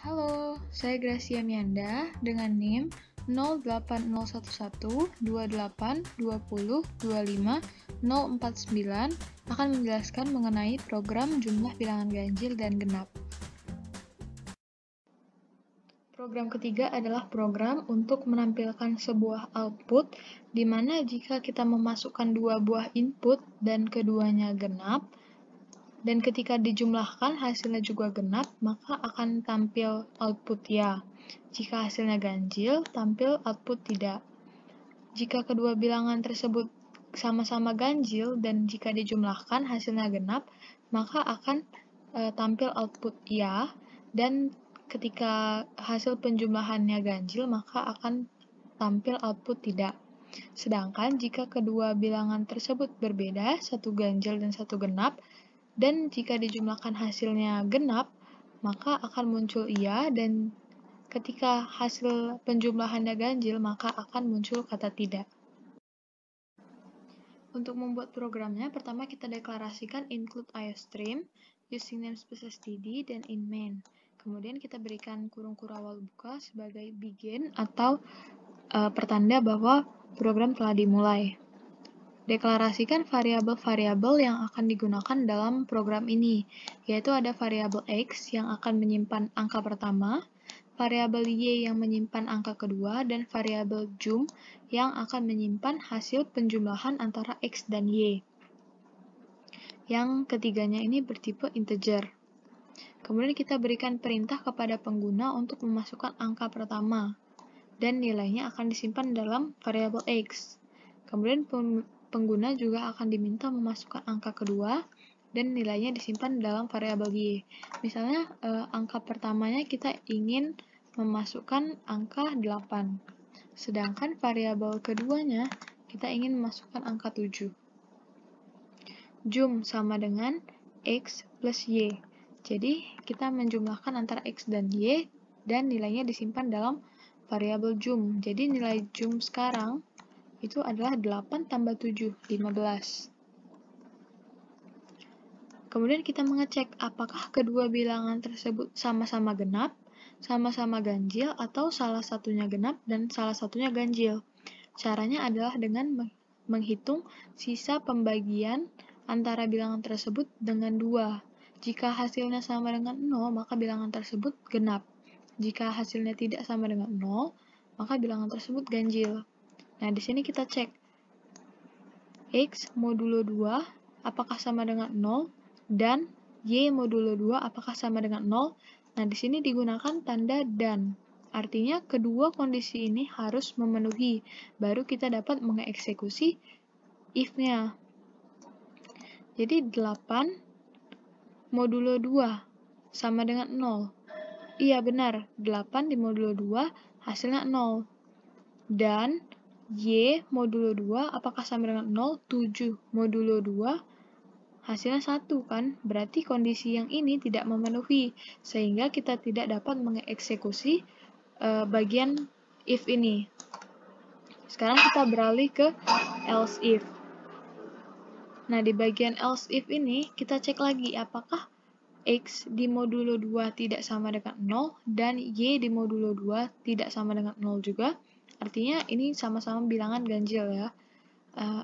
Halo, saya Gracia Mianda dengan NIM 0801128202549 akan menjelaskan mengenai program jumlah bilangan ganjil dan genap. Program ketiga adalah program untuk menampilkan sebuah output di mana jika kita memasukkan dua buah input dan keduanya genap, dan ketika dijumlahkan hasilnya juga genap, maka akan tampil output ya. Jika hasilnya ganjil, tampil output tidak. Jika kedua bilangan tersebut sama-sama ganjil dan jika dijumlahkan hasilnya genap, maka akan tampil output ya. Dan ketika hasil penjumlahannya ganjil, maka akan tampil output tidak. Sedangkan jika kedua bilangan tersebut berbeda, satu ganjil dan satu genap, dan jika dijumlahkan hasilnya genap, maka akan muncul iya, dan ketika hasil penjumlahannya ganjil, maka akan muncul kata tidak. Untuk membuat programnya, pertama kita deklarasikan include iostream, using namespace std, dan in main. Kemudian kita berikan kurung kurawal buka sebagai begin atau pertanda bahwa program telah dimulai. Deklarasikan variabel-variabel yang akan digunakan dalam program ini, yaitu ada variabel X yang akan menyimpan angka pertama, variabel Y yang menyimpan angka kedua, dan variabel jum yang akan menyimpan hasil penjumlahan antara X dan Y. Yang ketiganya ini bertipe integer. Kemudian kita berikan perintah kepada pengguna untuk memasukkan angka pertama, dan nilainya akan disimpan dalam variabel X. Kemudian pengguna juga akan diminta memasukkan angka kedua dan nilainya disimpan dalam variabel Y. Misalnya, angka pertamanya kita ingin memasukkan angka 8, sedangkan variabel keduanya kita ingin memasukkan angka 7. Jum sama dengan X plus Y. Jadi, kita menjumlahkan antara X dan Y dan nilainya disimpan dalam variabel jum. Jadi, nilai jum sekarang itu adalah 8 tambah 7, 15. Kemudian kita mengecek apakah kedua bilangan tersebut sama-sama genap, sama-sama ganjil, atau salah satunya genap dan salah satunya ganjil. Caranya adalah dengan menghitung sisa pembagian antara bilangan tersebut dengan 2. Jika hasilnya sama dengan 0, maka bilangan tersebut genap. Jika hasilnya tidak sama dengan 0, maka bilangan tersebut ganjil. Nah, di sini kita cek X modulo 2 apakah sama dengan 0 dan Y modulo 2 apakah sama dengan 0. Nah, di sini digunakan tanda dan. Artinya kedua kondisi ini harus memenuhi, baru kita dapat mengeksekusi if-nya. Jadi 8 modulo 2 sama dengan 0. Iya benar, 8 di modulo 2 hasilnya 0. Dan Y modulo 2 apakah sama dengan 0? 7 modulo 2 hasilnya 1 kan? Berarti kondisi yang ini tidak memenuhi, sehingga kita tidak dapat mengeksekusi bagian if ini. Sekarang kita beralih ke else if. Nah, di bagian else if ini kita cek lagi apakah X di modulo 2 tidak sama dengan 0 dan Y di modulo 2 tidak sama dengan 0 juga. Artinya ini sama-sama bilangan ganjil ya.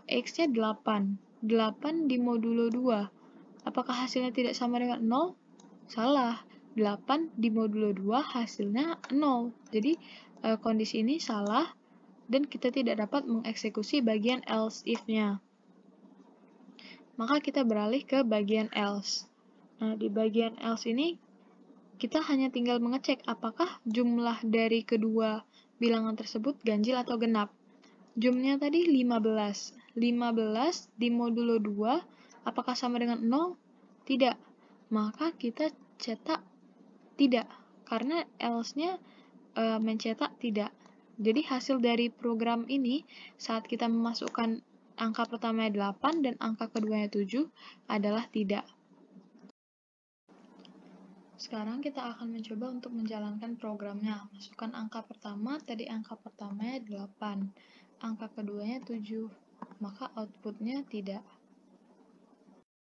X-nya 8. 8 di modulo 2. Apakah hasilnya tidak sama dengan 0? Salah. 8 di modulo 2 hasilnya 0. Jadi kondisi ini salah dan kita tidak dapat mengeksekusi bagian else if-nya. Maka kita beralih ke bagian else. Nah, di bagian else ini kita hanya tinggal mengecek apakah jumlah dari kedua bilangan tersebut ganjil atau genap. Jumnya tadi 15. 15 di modulo 2, apakah sama dengan 0? Tidak. Maka kita cetak tidak, karena else-nya mencetak tidak. Jadi hasil dari program ini, saat kita memasukkan angka pertamanya 8 dan angka keduanya 7 adalah tidak. Sekarang kita akan mencoba untuk menjalankan programnya. Masukkan angka pertama, tadi angka pertamanya 8, angka keduanya 7, maka outputnya tidak.